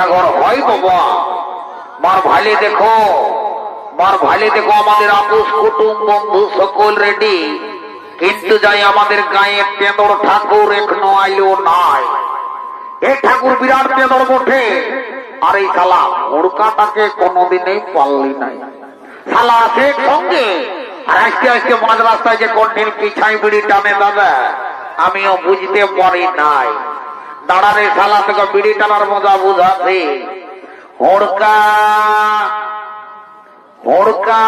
বিয়াঘর হয় বাবা। মার ভালি দেখো, মার ভালি দেখো, আমাদের আপুস কুটুম বন্ধু সকল রেডি, কিন্তু যাই আমাদের গায়ে পেঁদর ঠাকুর এখনো আইলো নাই। এই ঠাকুর বিরাট পেঁদর বটে, আর এই শালা হুড়কাটাকে কোনোদিনই পারলি নাই। শালা আছে সঙ্গে, আর আজকে আজকে মাঝ রাস্তায় যে কঠিন পিছাই বিড়ি টানে দাদা, আমিও বুঝতে পারি নাই। দাঁড়ারে শালা থেকে বিড়ি টানার মজা বুঝাতে। হুড়কা হুড়কা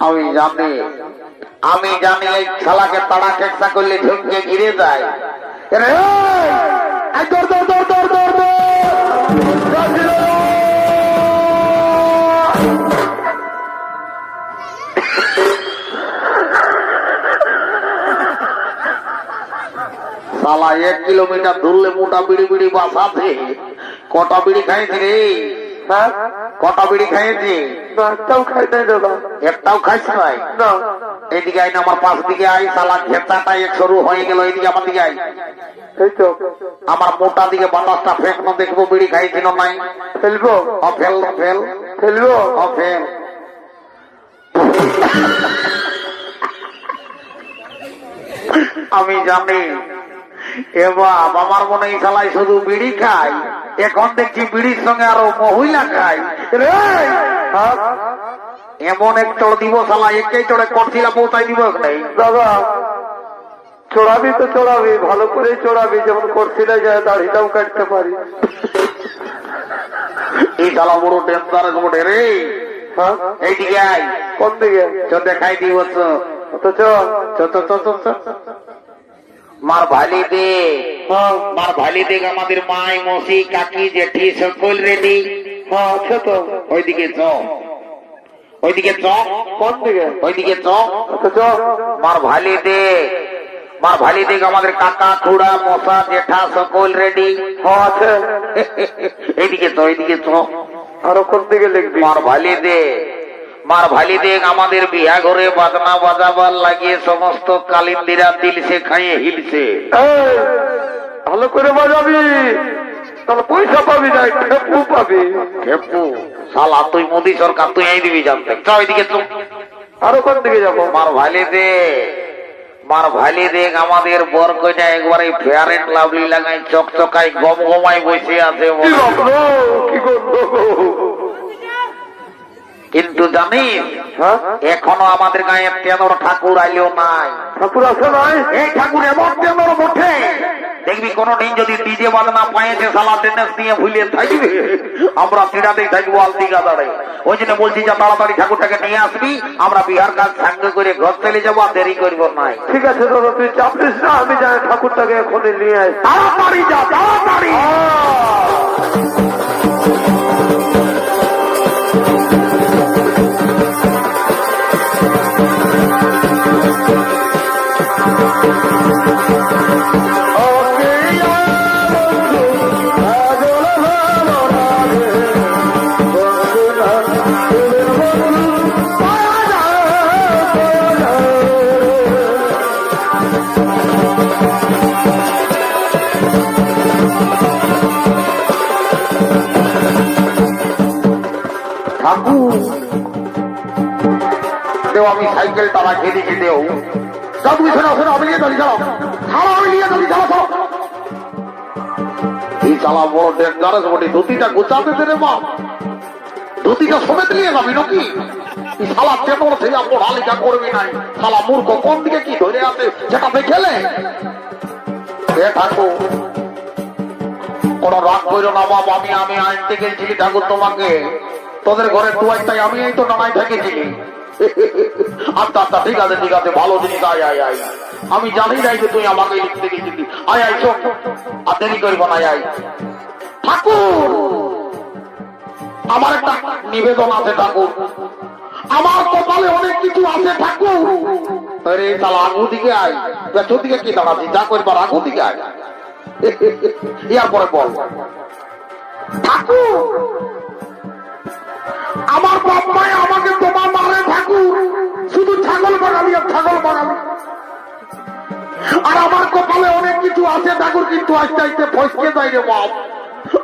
আমি জানি এই শালাকে তাড়া কেকসা করলে ঝুঁকে ঘিরে যায়। শালা 1 কিলোমিটার দূরলে মোটা বিড়ি বিড়ি বাসাতে কটা বিড়ি খাইছি রে? কটা বিড়ি খাইছি? একটাও খাই নাই দাদা। একটাও খাইছি নাই? এইদিকে আই না, আমার পাশ দিকে আই। শালা ঘেটাটা এক শুরু হয়ে গেল। এইদিকে আমার দিকে আই। আমার মোটা দিকে বাতাসটা ফেঁকনো, দেখবো বিড়ি খাইছিল নাই। ফেলবো? ফেল ফেল ফেলবো? ফেল। আমি জানি এবার আমার মনে হয় শালাই শুধু বিড়ি খাই, এখন দেখছি বিড়ির সঙ্গে আরো মহিলা খাই। এমন এক চড় দিব শালা, একেই চড়ে করছিলাম পৌঁছাই দিব নাই। দাদা চড়াবি তো চড়াবি, ভালো করে চড়াবি, যেমন করছিলে যায় দাড়িটাও কাটতে পারি। এই শালা বড় ডেঞ্জার বটে রে। এইদিকে আয়। কোন দিকে? দেখাই দিব। মার ভালি দে, মার ভালি দেখ, আমাদের মাই মসি কাকি জেঠি সকল রেডি। তো ওইদিকে চ, ওইদিকে চ। কোন দিকে? ওইদিকে চ। মার ভালি দে, মার ভালি দেখ, আমাদের কাকা খুড়া মশা জেঠা সকল রেডি। এইদিকে চ, এইদিকে চ। আরো কোন দিকে লিখবি? মার ভালি দে, মার ভালি দেখ, আমাদের বিয়া ঘরে বাজনা বাজাবার লাগিয়ে সমস্ত কালিন্দিরা দিলসে খাইয়ে হিলছে। ভালো করে বাজাবি, তাহলে পয়সা পাবি না, খেপু পাবি। খেপু? শালা তুই মোদি সরকার, তুই এই দিবি জানতে। চল এদিকে চল। আরো কোন দিকে যাবো? মার ভালি দে, মার ভালি দেখ, আমাদের বর কইনা একবারে ফেয়ার এন্ড লাভলি লাগাই চকচকাই গম গমাই বসে আছে। কি করবো? কিন্তু জানিস এখনো আমাদের গায়ে পেঁদর ঠাকুর আইলেও নাই। ঠাকুর আছে নাই? এই ঠাকুর এমন পেঁদর বটে, দেখবি কোনদিন যদি ডিজে বাজনা পাইছে শালা টেনেস নিয়ে ভুলিয়ে থাকবে, আমরা চিড়াতেই থাকবো আলদিগা দাঁড়াই। ওই জন্য বলছি যে তাড়াতাড়ি ঠাকুরটাকে নিয়ে আসবি, আমরা বিহার কাজ সাঙ্গ করে ঘর চলে যাবো, আর দেরি করবো নাই। ঠিক আছে দাদা, তুই চাপিস না, আমি যাই ঠাকুরটাকে এখনই নিয়ে আস। তাড়াতাড়ি যা, তাড়াতাড়ি। দেও, আমি সাইকেল টানা খেয়ে দিচ্ছি। দেও সব কিছু না, শোনো, আমি নিয়ে চলি, চালাও ছাড়া, আমি নিয়ে চলি, চালাও। এই চালা বড় ডেঞ্জারাস বটে, ধুতিটা গুছাতে দে রে মা, ধুতিটা সমেত নিয়ে যাবি নাকি? শালা পেটর থেকে পড়ালেখা করবি নাই, শালা মূর্খ কোন দিকে কি ধরে আছে সেটা দেখেলে। ঠাকুর কোন রাগ করো না বাবা, আমি আনতে গেছিলি ঠাকুর তোমাকে, তোদের ঘরে দুয়ারটাই আমি এই তো নামাই থেকেছিলি। আচ্ছা আচ্ছা, ঠিক আছে ঠিক আছে, ভালো জিনিস। আয় আয় আয়, আমি জানি নাই যে তুই আমাকে লিখতে গেছিলি। আয় আয়, শোন, আর দেরি করব না। আয় ঠাকুর, আমার একটা নিবেদন আছে ঠাকুর, আমার কপালে অনেক কিছু আছে ঠাকুর। আরে তাহলে আগু দিকে আয়, পেছন দিকে কি দাঁড়াচ্ছি, যা করবার আগু দিকে আয়। ইয়ার পরে বল ঠাকুর, আমার বাপ মায় আমাকে তোমার মারে ঠাকুর। ঠাকুর শুধু ছাগল বাগালি আর ছাগল বাগালি, আর আমার কপালে অনেক কিছু আছে ঠাকুর, কিন্তু আস্তে আস্তে ফসকে যায় রে বাপ।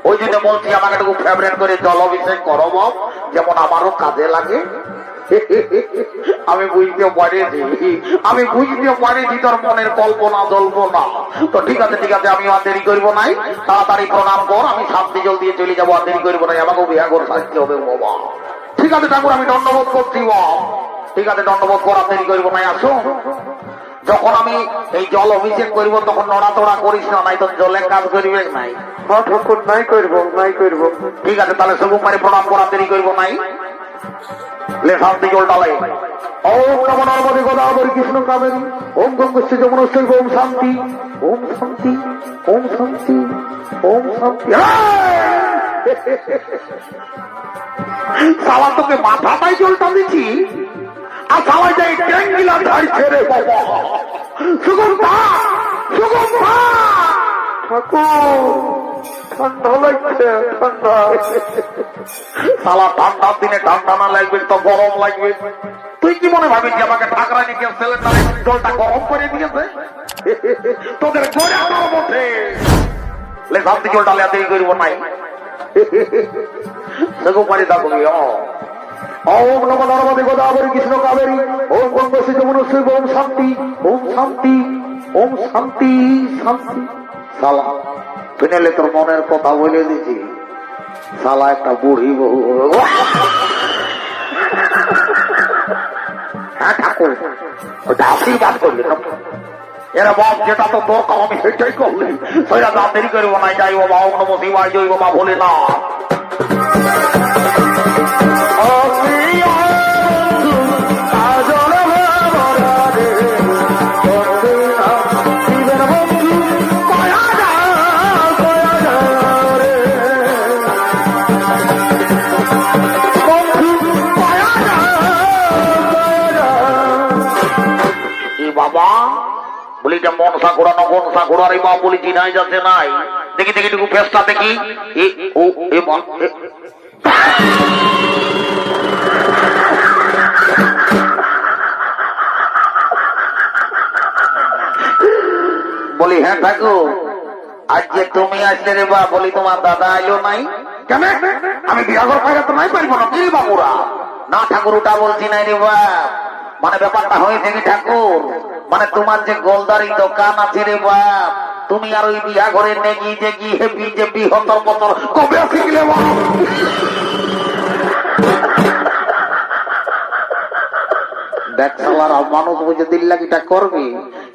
ওই জন্য বলছি আমাকে একটু ফেভারিট করে জল অভিষেক করো বাপ, যেমন আমারও কাজে লাগে। আমি বুঝতে পারিছি তোর মনের কল্পনা জল্পনা। তো ঠিক আছে আমি আর দেরি করবো নাই, তাড়াতাড়ি প্রণাম কর, আমি শান্তি জল দিয়ে চলে যাবো, আর দেরি করবো নাই, আমাকেও বিয়া করে থাকতে হবে বাবা। ঠিক আছে ঠাকুর, আমি দণ্ডবোধ করছি বাপ। ঠিক আছে দণ্ডবোধ কর, আর দেরি করবো নাই। আসো, যখন আমি এই জল অভিষেক করবো তখন নড়াতড়া করিস না, নাই তো জলে কাজ করিবে নাই। নাই করবো। ঠিক আছে তাহলে সুকুমারী প্রণাম করা, দেরি করবো নাই। শান্তি জল ডালাই। ওম নমো নর্মদে গোদাবরী কৃষ্ণ কাবেরী, ওম গঙ্গোশ্রী যমুনোশ্রী, ওম শান্তি, ওম শান্তি, ওম শান্তি, ওম শান্তি। সালা তোকে মাথাটাই জলটা দিচ্ছি, আর সবাই যাই ট্যাঙ্গিলা ধারছে রে বাবা। সুগন্ধা সুগন্ধা ঠাকুর, ঠান্ডা লাগছে, ঠান্ডা। সালা ঠান্ডার দিনে ঠান্ডা না লাগবে তো গরম লাগবে। তুই কি মনে ভাবিস যে আমাকে ঠাকরা নিয়ে সিলিন্ডারে জলটা গরম করে দিয়েছে? তোদের গোড়া গরম ওঠে। শান্তি জলটা দেরি করবো নাই, সুকুমারী থাকবি। ওম নমো নর্মদে গোদাবরী কৃষ্ণ কাবেরী, ওম গঙ্গোশ্রী যমুনোশ্রী, ওম শান্তি, ওম শান্তি, ওম শান্তি, শান্তি। শালা শুনেলে তোর মনের কথা বলে দিছি, শালা একটা বুড়ি বহু। হ্যাঁ ঠাকুর, ওটা আশীর্বাদ করলি এরা বাপ, যেটা তো তোর কাম আমি সেটাই করলি। সেটা দাম দেরি করবো না, যাই বাবা। ওম নমঃ শিবায়, জয় বাবা ভোলে না। মনসা ঘোরানো মনসা ঘোরার এই বাপ বলি চিনাই যাচ্ছে নাই। দেখি দেখি টুকু ফেসটা দেখি। বলি হ্যাঁ ঠাকুর, আজ যে তুমি আসলে রে বা, বলি তোমার দাদা আইলো নাই কেন? আমি বিয়াঘর পাইলে তো নাই পারবো না কি বাবুরা? না ঠাকুর, ওটা বলছি নাই রে বা, মানে ব্যাপারটা হয়েছে কি ঠাকুর, মানে তোমার যে গোলদারি দোকান আছে রে বাপ, তুমি আর ওই বিয়া ঘরে নেগি যে গিয়ে বিজেপি হতর পতর কবে শিখলে বাপ? দেখ সালার মানুষ বুঝে দিল্লাগিটা করবি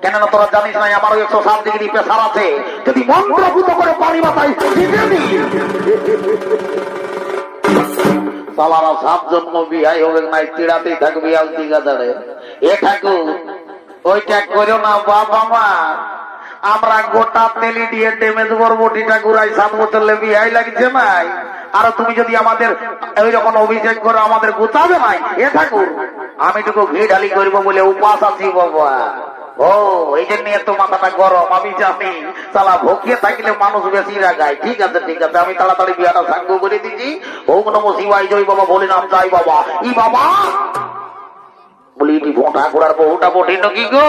কেন? তোরা জানিস না আমারও 107 ডিগ্রি প্রেসার আছে, যদি মন্ত্রভূত করে পানি মাথায় সালারা 7 জন্ম বিয়াই হবে নাই, চিড়াতেই থাকবি আলতি গাদারে। এ ঠাকুর ওইটা করো না বাবা মা, আমরা গোটা তেলি দিয়ে ডেমেজ বরবটিটা ঘুরাই 7 বছর বিয়াই লাগছে নাই, আর তুমি যদি আমাদের ওই রকম অভিষেক করে আমাদের গুছাবে নাই। এ ঠাকুর আমি টুকু ঘি ঢালি করবো বলে উপাস আছি বাবা। ও এই জন্য এত মাথাটা গরম। আমি জানি সালা ভোকিয়ে থাকলে মানুষ বেশি রাগায়। ঠিক আছে আমি তাড়াতাড়ি বিয়াটা সাঙ্গ করে দিচ্ছি। ওম নমঃ শিবায়, জয় বাবা বলে নাম যাই বাবা। ই বাবা বলি এটি ভোঁটা ঘোড়ার বহুটা বটি নাকি গো?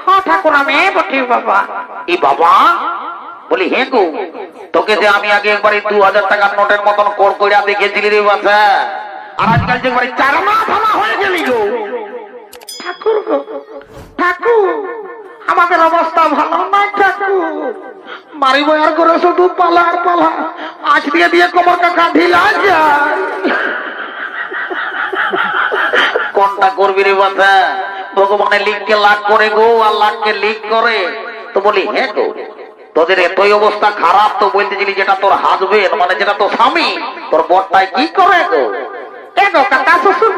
হ্যাঁ ঠাকুর, আমি বটি বাবা। ই বাবা বলি হে গো, তোকে যে আমি আগে একবার 2000 টাকার নোটের মতন কোড় কইরা দেখেছিলি রে বাছা, আর আজকাল যে একবার চারমা থামা হয়ে গেলি গো। ঠাকুর গো ঠাকুর, আমাদের অবস্থা ভালো নয় ঠাকুর। মারি বয়ার করে শুধু পালা আর পালা, আজ দিয়ে দিয়ে কোমর কাকা ঢিলা যায়। কোনটা করবি রে বাছা? ভগবানের লিখকে লাখ করে গো, আর লাখকে লিখ করে। তো বলি হ্যাঁ গো, তোদের এতই অবস্থা খারাপ, তো বলতেছিলি যেটা তোর হাজবেন্ড মানে যেটা তোর স্বামী, তোর বরটাই কি করে গো? কাকা শ্বশুর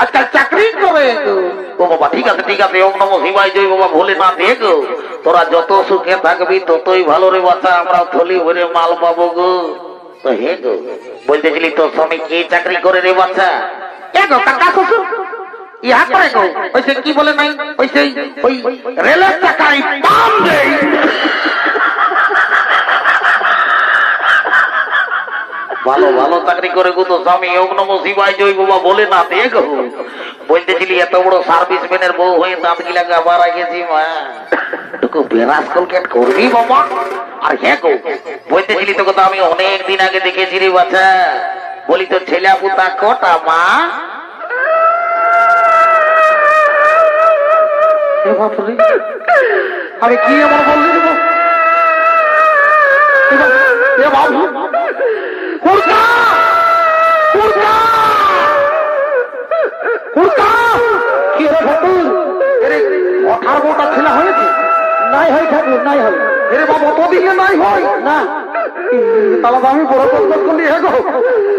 আজকাল চাকরি করে গো। ও বাবা ঠিক আছে ওম নমঃ শিবায়, জয় বাবা ভোলে না দে গো। তোরা যত সুখে থাকবি ততই ভালো রে বাচ্চা, আমরা থলি ভরে মাল পাবো গো। তো হে গো, বলতেছিলি তোর স্বামী কি চাকরি করে রে বাচ্চা? কাকা শ্বশুর ইহা করে গো, ওই সে কি বলে নাই, ওই সেই ওই রেলের চাকায় পাম দেই। ভালো ভালো ভালো চাকরি করে গো তো স্বামী ওম নম শিবায় জয় বাবা বলে না দেখো বলতেছিলি এত বড় সার্ভিসম্যানের বউ হয়ে দাঁত গিলা গাবার গেছি মা তোকে বেরাস কলকেট করবি বাবা আর হ্যাঁ গো বলতেছিলি তোকে তো আমি অনেক দিন আগে দেখেছি রে বাচ্চা বলি তো ছেলে পুতা কটা মা আমি কি আমার বললি রে বাবু কুর্তা কুর্তা কুর্তা কি রে ঠাকুর এরে ওঠার গোটা ছেলে হয়েছে নাই হয় ঠাকুর নাই হয় এরে বাবু অতদিকে নাই হয় না তাহলে আমি বড় কষ্ট করলি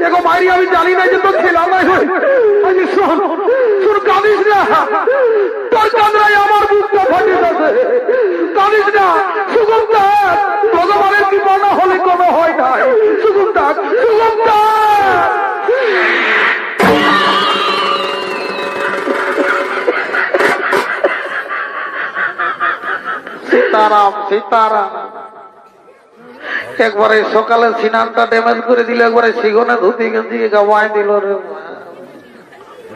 এগো মাইরি আমি জানি না যে তোর ছেলে নাই হয় আমি শোন শোন কাঁদিস না তোর কাঁদরাই আমার বুকটা ফাটে যাবে কাঁদিস না সুগন্ধা ভগবানের কৃপা না হলে কোনো হয় না সুগন্ধা সুগন্ধা সীতারাম সীতারাম একবারে সকালে সিনানটা ড্যামেজ করে দিল একবারে সিগনে ধুতি গেঞ্জি গাওয়াই দিল রে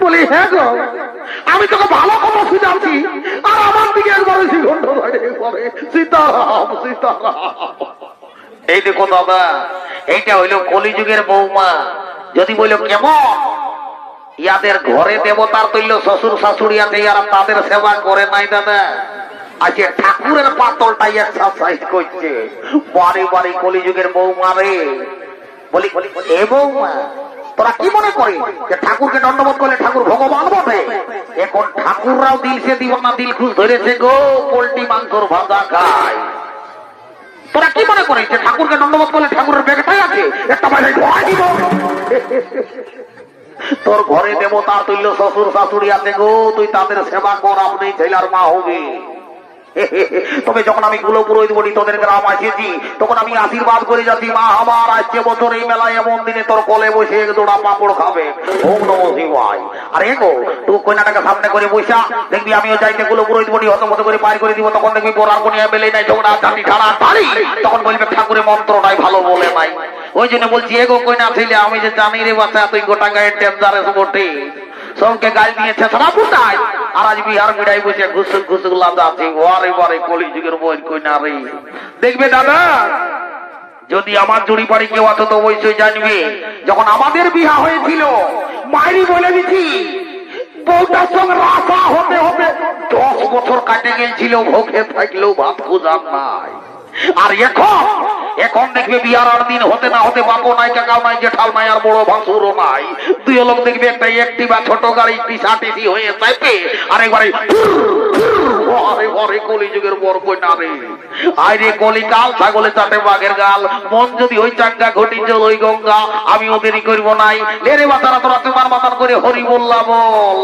বলি হ্যাঁ গো আমি তোকে ভালো কথা শুনাচ্ছি আর আমার দিকে একবারে সিগন্ড একবারে সীতারাম সীতারাম এই দেখো দাদা এইটা হইল কলিযুগের বৌমা যদি বইল কেমন ইয়াদের ঘরে দেবতার তৈল শ্বশুর শাশুড়ি আছে ইয়ারা তাদের সেবা করে নাই দাদা আজকে ঠাকুরের পাতলটাই এক্সারসাইজ করছে বাড়ি বাড়ি কলিযুগের বৌমা রে বলি এ বৌমা তোরা কি মনে করি যে ঠাকুরকে দণ্ডবোধ করলে ঠাকুর ভগবান বটে এখন ঠাকুররাও দিল সে দিব না দিল খুশ ধরেছে গো পোল্ট্রি মাংসর ভাজা খায় তোরা কি মনে করিস যে ঠাকুরকে দণ্ডবোধ করলে ঠাকুরের ব্যাগটাই আছে একটা বাইরে ধোয়াই দিব তোর ঘরে দেবতা তুল্য শ্বশুর শাশুড়ি আছে গো তুই তাদের সেবা কর আপনি ছেলার মা হবি তবে যখন আমি কুলো পুরোহিত বলি তোদের গ্রাম আসেছি তখন আমি আশীর্বাদ করে যাচ্ছি মা আমার আজকে বছর এই মেলায় এমন দিনে তোর কলে বসে এক জোড়া পাপড় খাবে ওম নমঃ শিবায় আর এগো তুই কন্যাটাকে সামনে করে বসা দেখবি আমিও যাইতে কুলো পুরোহিত বলি হত মতো করে পার করে দিব তখন দেখবি বোরার কনিয়া বেলে নাই ঝগড়া ঝাঁটি ঠাড়া তালি তখন বলবে ঠাকুরের মন্ত্রটাই ভালো বলে নাই ওই জন্য বলছি এগো কন্যা ছেলে আমি যে জানি রে বাচ্চা তুই গোটা গায়ে ডেঞ্জারাস বটে সবকে গাল দিয়েছে সারা পুটাই আর আজ বিহার মিড়াই বসে ঘুসুক ঘুসুক লাদাচ্ছে ওয়ারে বারে কলিযুগের বই কইনা রে দেখবে দাদা যদি আমার জুড়ি বাড়ি কেউ আছে তো অবশ্যই জানবে যখন আমাদের বিয়া হয়েছিল মাইরি বলে দিছি বউটার সঙ্গে রাসা হতে হতে 10 বছর কাটে গেছিল ভোগে থাকলেও ভাত খুঁজার নাই আর এখন দেখবে বিয়ার আর দিন হতে না হতে বাপো নাই কাকাও নাই জেঠাল নাই আর বড় ভাসুরও নাই দুই লোক দেখবে একটা একটি বা ছোট গাড়ি টিসাটিসি হয়ে চাইবে আর একবারে কলিযুগের বর কইনা রে আইরে কলিকাল ছাগলে চাটে বাঘের গাল মন যদি ওই চাঙ্গা ঘটি জল ওই গঙ্গা আমি ওদেরই করবো নাই লেরে বাতারা তোরা তোমার মাতার করে হরি বললা বল